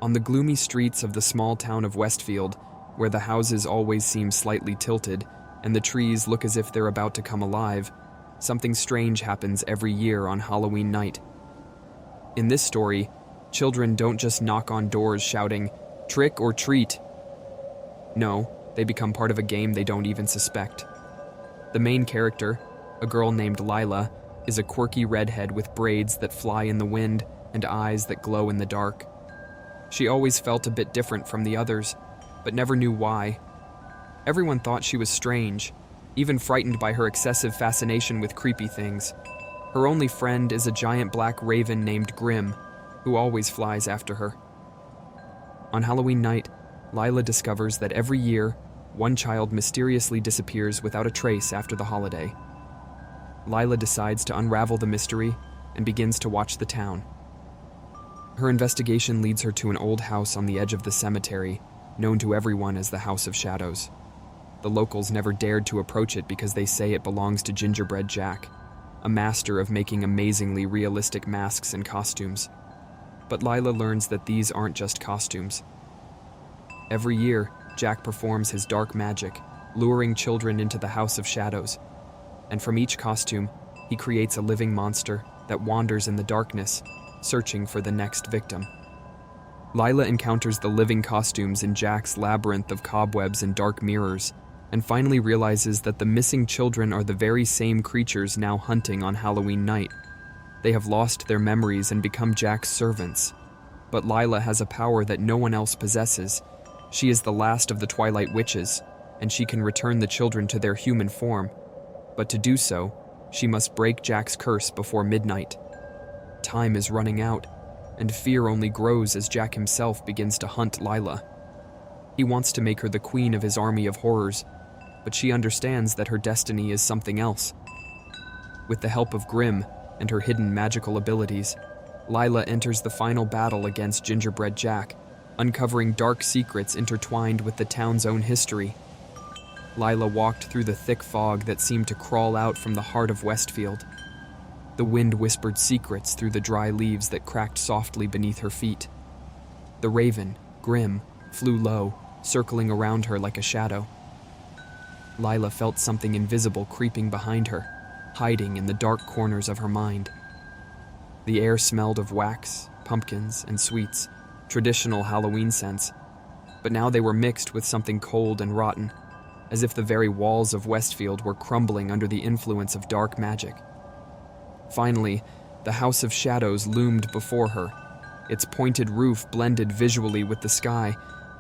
On the gloomy streets of the small town of Westfield, where the houses always seem slightly tilted and the trees look as if they're about to come alive, something strange happens every year on Halloween night. In this story, children don't just knock on doors shouting, "Trick or treat!" No, they become part of a game they don't even suspect. The main character, a girl named Lila, is a quirky redhead with braids that fly in the wind and eyes that glow in the dark. She always felt a bit different from the others, but never knew why. Everyone thought she was strange, even frightened by her excessive fascination with creepy things. Her only friend is a giant black raven named Grim, who always flies after her. On Halloween night, Lila discovers that every year, one child mysteriously disappears without a trace after the holiday. Lila decides to unravel the mystery and begins to watch the town. Her investigation leads her to an old house on the edge of the cemetery, known to everyone as the House of Shadows. The locals never dared to approach it because they say it belongs to Gingerbread Jack, a master of making amazingly realistic masks and costumes. But Lila learns that these aren't just costumes. Every year, Jack performs his dark magic, luring children into the House of Shadows. And from each costume, he creates a living monster that wanders in the darkness, searching for the next victim. Lila encounters the living costumes in Jack's labyrinth of cobwebs and dark mirrors, and finally realizes that the missing children are the very same creatures now hunting on Halloween night. They have lost their memories and become Jack's servants. But Lila has a power that no one else possesses. She is the last of the Twilight Witches, and she can return the children to their human form. But to do so, she must break Jack's curse before midnight. Time is running out, and fear only grows as Jack himself begins to hunt Lila. He wants to make her the queen of his army of horrors, but she understands that her destiny is something else. With the help of Grim and her hidden magical abilities, Lila enters the final battle against Gingerbread Jack, uncovering dark secrets intertwined with the town's own history. Lila walked through the thick fog that seemed to crawl out from the heart of Westfield. The wind whispered secrets through the dry leaves that cracked softly beneath her feet. The raven, Grim, flew low, circling around her like a shadow. Lila felt something invisible creeping behind her, hiding in the dark corners of her mind. The air smelled of wax, pumpkins, and sweets, traditional Halloween scents, but now they were mixed with something cold and rotten, as if the very walls of Westfield were crumbling under the influence of dark magic. Finally, the House of Shadows loomed before her. Its pointed roof blended visually with the sky,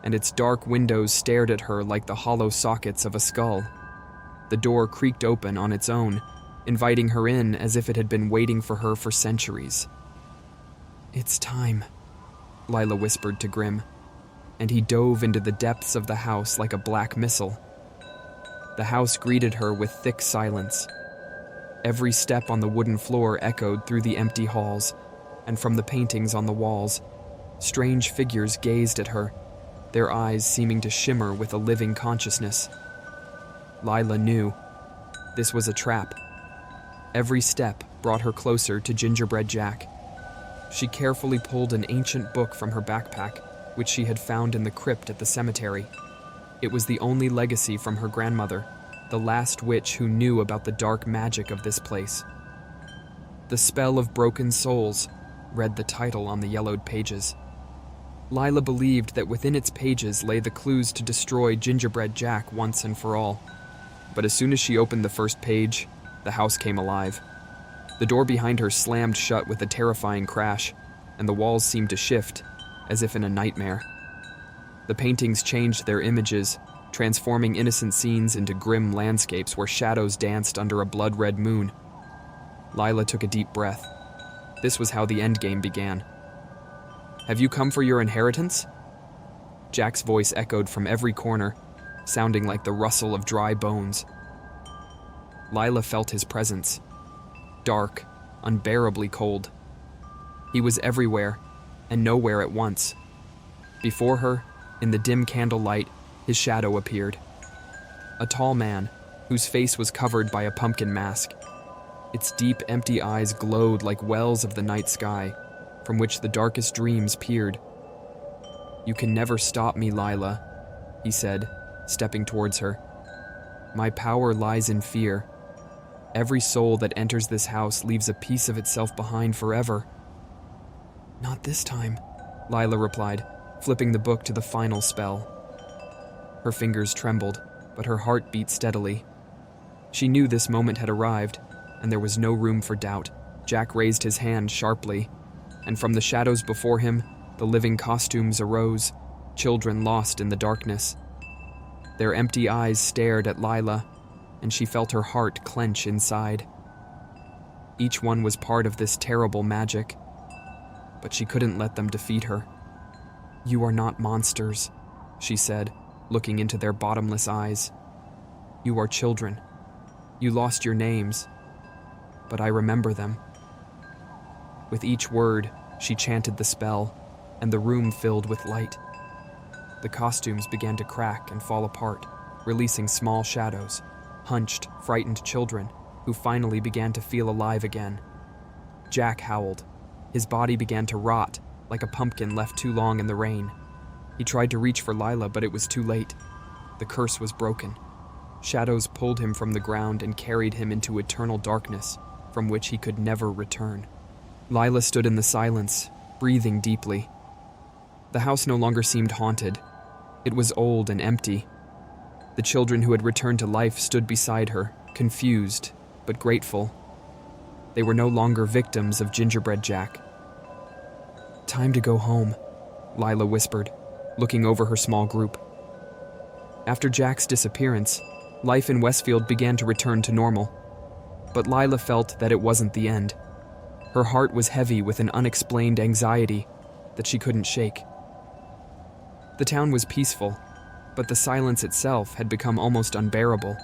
and its dark windows stared at her like the hollow sockets of a skull. The door creaked open on its own, inviting her in as if it had been waiting for her for centuries. "It's time," Lila whispered to Grim, and he dove into the depths of the house like a black missile. The house greeted her with thick silence. Every step on the wooden floor echoed through the empty halls, and from the paintings on the walls, strange figures gazed at her, their eyes seeming to shimmer with a living consciousness. Lila knew this was a trap. Every step brought her closer to Gingerbread Jack. She carefully pulled an ancient book from her backpack, which she had found in the crypt at the cemetery. It was the only legacy from her grandmother, the last witch who knew about the dark magic of this place. "The Spell of Broken Souls," read the title on the yellowed pages. Lila believed that within its pages lay the clues to destroy Gingerbread Jack once and for all. But as soon as she opened the first page, the house came alive. The door behind her slammed shut with a terrifying crash, and the walls seemed to shift, as if in a nightmare. The paintings changed their images, transforming innocent scenes into grim landscapes where shadows danced under a blood-red moon. Lila took a deep breath. This was how the endgame began. "Have you come for your inheritance?" Jack's voice echoed from every corner, sounding like the rustle of dry bones. Lila felt his presence. Dark, unbearably cold. He was everywhere, and nowhere at once. Before her, in the dim candlelight, his shadow appeared. A tall man, whose face was covered by a pumpkin mask. Its deep, empty eyes glowed like wells of the night sky, from which the darkest dreams peered. "You can never stop me, Lila," he said, stepping towards her. "My power lies in fear. Every soul that enters this house leaves a piece of itself behind forever." "Not this time," Lila replied, flipping the book to the final spell. Her fingers trembled, but her heart beat steadily. She knew this moment had arrived, and there was no room for doubt. Jack raised his hand sharply, and from the shadows before him, the living costumes arose, children lost in the darkness. Their empty eyes stared at Lila, and she felt her heart clench inside. Each one was part of this terrible magic, but she couldn't let them defeat her. "You are not monsters," she said, looking into their bottomless eyes. "You are children. You lost your names, but I remember them." With each word, she chanted the spell, and the room filled with light. The costumes began to crack and fall apart, releasing small shadows, hunched, frightened children who finally began to feel alive again. Jack howled. His body began to rot like a pumpkin left too long in the rain. He tried to reach for Lila, but it was too late. The curse was broken. Shadows pulled him from the ground and carried him into eternal darkness, from which he could never return. Lila stood in the silence, breathing deeply. The house no longer seemed haunted. It was old and empty. The children who had returned to life stood beside her, confused but grateful. They were no longer victims of Gingerbread Jack. "Time to go home," Lila whispered, looking over her small group. After Jack's disappearance, life in Westfield began to return to normal. But Lila felt that it wasn't the end. Her heart was heavy with an unexplained anxiety that she couldn't shake. The town was peaceful, but the silence itself had become almost unbearable.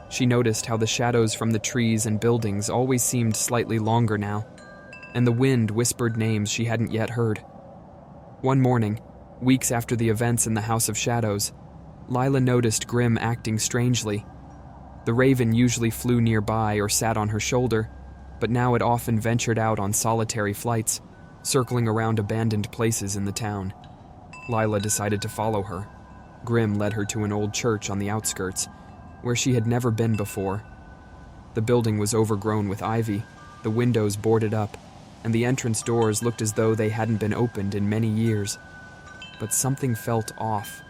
She noticed how the shadows from the trees and buildings always seemed slightly longer now, and the wind whispered names she hadn't yet heard. One morning, weeks after the events in the House of Shadows, Lila noticed Grim acting strangely. The raven usually flew nearby or sat on her shoulder, but now it often ventured out on solitary flights, circling around abandoned places in the town. Lila decided to follow her. Grim led her to an old church on the outskirts, where she had never been before. The building was overgrown with ivy, the windows boarded up, and the entrance doors looked as though they hadn't been opened in many years. But something felt off.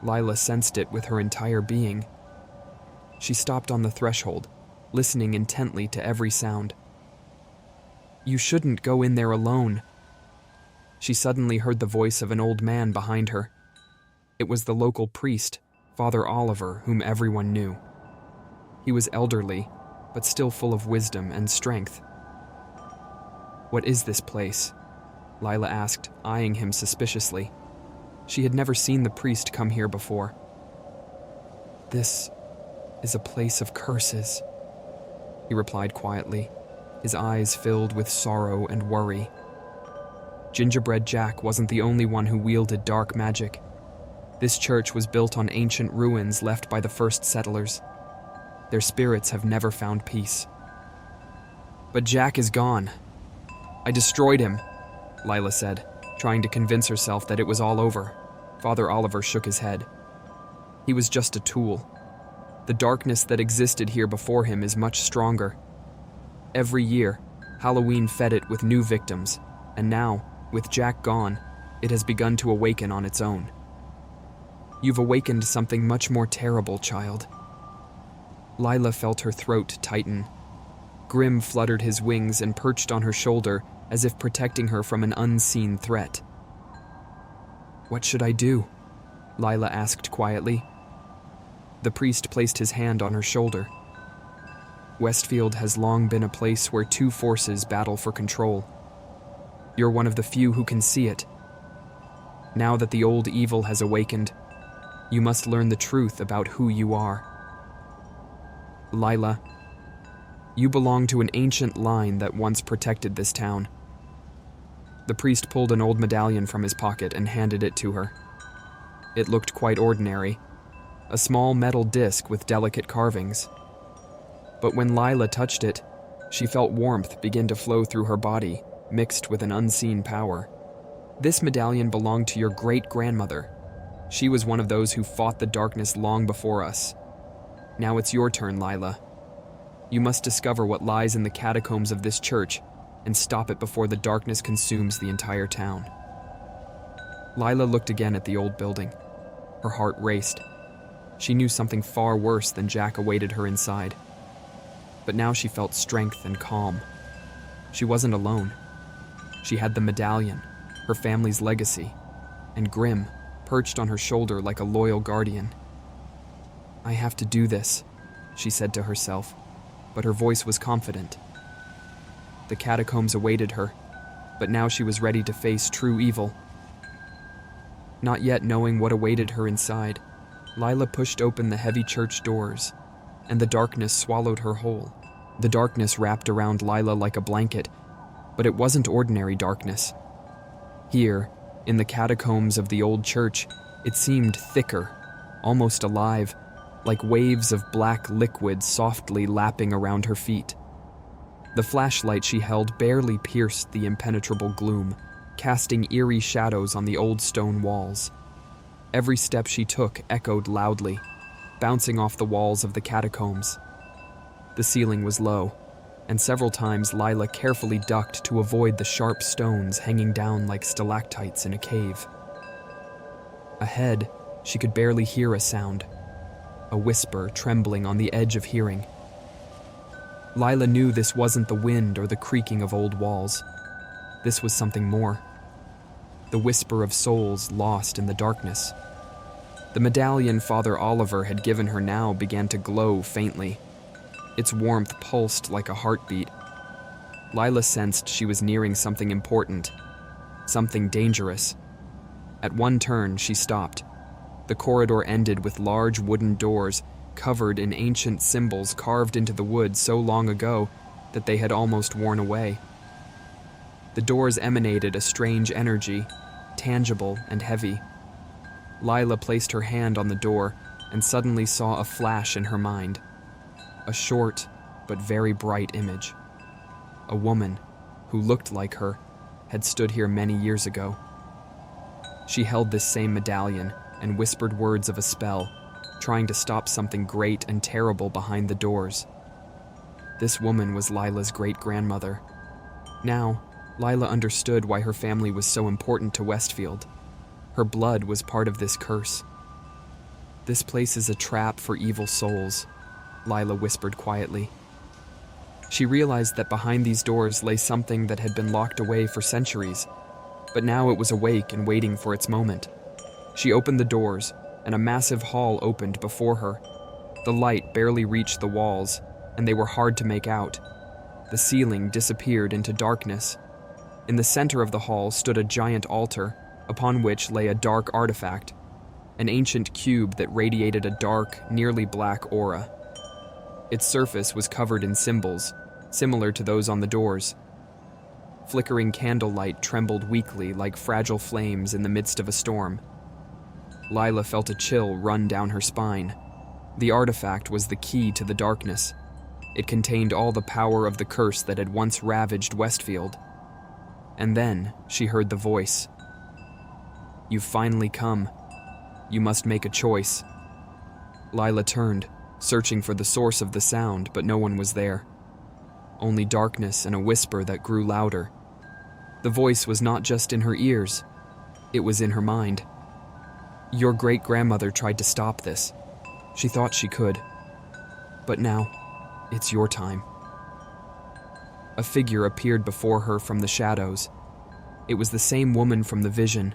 Lila sensed it with her entire being. She stopped on the threshold, listening intently to every sound. "You shouldn't go in there alone." She suddenly heard the voice of an old man behind her. It was the local priest, Father Oliver, whom everyone knew. He was elderly, but still full of wisdom and strength. "What is this place?" Lila asked, eyeing him suspiciously. She had never seen the priest come here before. "This is a place of curses," he replied quietly, his eyes filled with sorrow and worry. Gingerbread Jack wasn't the only one who wielded dark magic. This church was built on ancient ruins left by the first settlers. Their spirits have never found peace. "But Jack is gone. I destroyed him," Lila said, trying to convince herself that it was all over. Father Oliver shook his head. "He was just a tool. The darkness that existed here before him is much stronger. Every year, Halloween fed it with new victims, and now, with Jack gone, it has begun to awaken on its own. You've awakened something much more terrible, child." Lila felt her throat tighten. Grim fluttered his wings and perched on her shoulder as if protecting her from an unseen threat. "What should I do?" Lila asked quietly. The priest placed his hand on her shoulder. "Westfield has long been a place where two forces battle for control. You're one of the few who can see it. Now that the old evil has awakened, you must learn the truth about who you are. Lila, you belong to an ancient line that once protected this town." The priest pulled an old medallion from his pocket and handed it to her. It looked quite ordinary, a small metal disc with delicate carvings. But when Lila touched it, she felt warmth begin to flow through her body, mixed with an unseen power. This medallion belonged to your great-grandmother. She was one of those who fought the darkness long before us. Now it's your turn, Lila. You must discover what lies in the catacombs of this church and stop it before the darkness consumes the entire town. Lila looked again at the old building. Her heart raced. She knew something far worse than Jack awaited her inside. But now she felt strength and calm. She wasn't alone. She had the medallion, her family's legacy, and Grim, perched on her shoulder like a loyal guardian. I have to do this, she said to herself, but her voice was confident. The catacombs awaited her, but now she was ready to face true evil. Not yet knowing what awaited her inside, Lila pushed open the heavy church doors, and the darkness swallowed her whole. The darkness wrapped around Lila like a blanket, but it wasn't ordinary darkness. Here, in the catacombs of the old church, it seemed thicker, almost alive, like waves of black liquid softly lapping around her feet. The flashlight she held barely pierced the impenetrable gloom, casting eerie shadows on the old stone walls. Every step she took echoed loudly, bouncing off the walls of the catacombs. The ceiling was low, and several times Lila carefully ducked to avoid the sharp stones hanging down like stalactites in a cave. Ahead, she could barely hear a sound, a whisper trembling on the edge of hearing. Lila knew this wasn't the wind or the creaking of old walls. This was something more. The whisper of souls lost in the darkness. The medallion Father Oliver had given her now began to glow faintly. Its warmth pulsed like a heartbeat. Lila sensed she was nearing something important, something dangerous. At one turn, she stopped. The corridor ended with large wooden doors covered in ancient symbols carved into the wood so long ago that they had almost worn away. The doors emanated a strange energy, tangible and heavy. Lila placed her hand on the door and suddenly saw a flash in her mind. A short but very bright image. A woman, who looked like her, had stood here many years ago. She held this same medallion and whispered words of a spell, trying to stop something great and terrible behind the doors. This woman was Lila's great-grandmother. Now, Lila understood why her family was so important to Westfield. Her blood was part of this curse. This place is a trap for evil souls, Lila whispered quietly. She realized that behind these doors lay something that had been locked away for centuries, but now it was awake and waiting for its moment. She opened the doors, and a massive hall opened before her. The light barely reached the walls, and they were hard to make out. The ceiling disappeared into darkness. In the center of the hall stood a giant altar, upon which lay a dark artifact, an ancient cube that radiated a dark, nearly black aura. Its surface was covered in symbols, similar to those on the doors. Flickering candlelight trembled weakly like fragile flames in the midst of a storm. Lila felt a chill run down her spine. The artifact was the key to the darkness. It contained all the power of the curse that had once ravaged Westfield. And then she heard the voice. "You've finally come. You must make a choice." Lila turned, searching for the source of the sound, but no one was there. Only darkness and a whisper that grew louder. The voice was not just in her ears, it was in her mind. Your great-grandmother tried to stop this. She thought she could. But now, it's your time. A figure appeared before her from the shadows. It was the same woman from the vision,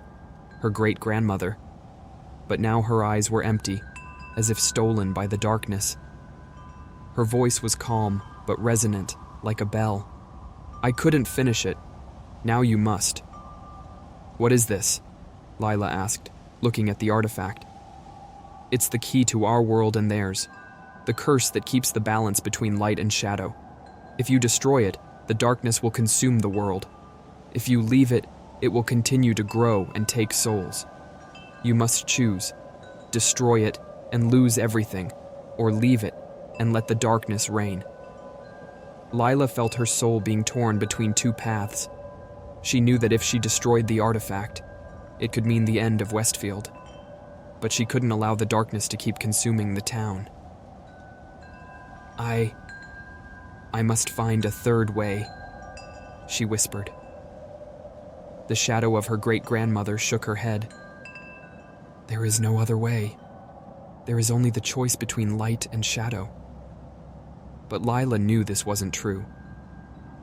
her great-grandmother. But now her eyes were empty, as if stolen by the darkness. Her voice was calm, but resonant, like a bell. "I couldn't finish it. Now you must." "What is this?" Lila asked, looking at the artifact. "It's the key to our world and theirs, the curse that keeps the balance between light and shadow. If you destroy it, the darkness will consume the world. If you leave it, it will continue to grow and take souls. You must choose. Destroy it and lose everything, or leave it and let the darkness reign." Lila felt her soul being torn between two paths. She knew that if she destroyed the artifact, it could mean the end of Westfield. But she couldn't allow the darkness to keep consuming the town. I must find a third way, she whispered. The shadow of her great-grandmother shook her head. There is no other way. There is only the choice between light and shadow. But Lila knew this wasn't true.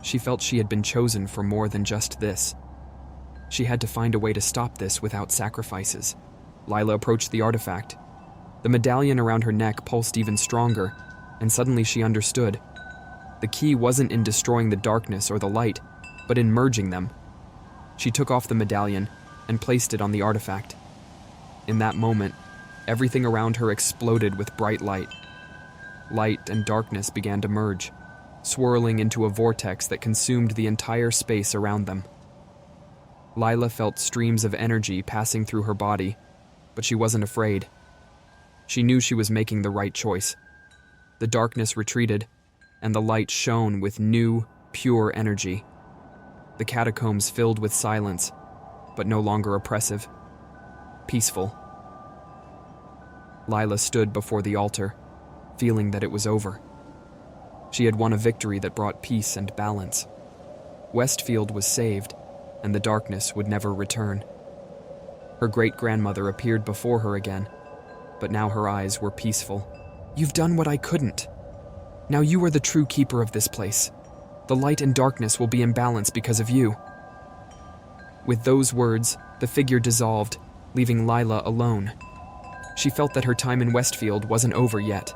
She felt she had been chosen for more than just this. She had to find a way to stop this without sacrifices. Lila approached the artifact. The medallion around her neck pulsed even stronger, and suddenly she understood. The key wasn't in destroying the darkness or the light, but in merging them. She took off the medallion and placed it on the artifact. In that moment, everything around her exploded with bright light. Light and darkness began to merge, swirling into a vortex that consumed the entire space around them. Lila felt streams of energy passing through her body, but she wasn't afraid. She knew she was making the right choice. The darkness retreated, and the light shone with new, pure energy. The catacombs filled with silence, but no longer oppressive. Peaceful. Lila stood before the altar, feeling that it was over. She had won a victory that brought peace and balance. Westfield was saved, and the darkness would never return. Her great-grandmother appeared before her again, but now her eyes were peaceful. You've done what I couldn't. Now you are the true keeper of this place. The light and darkness will be in balance because of you. With those words, the figure dissolved, leaving Lila alone. She felt that her time in Westfield wasn't over yet.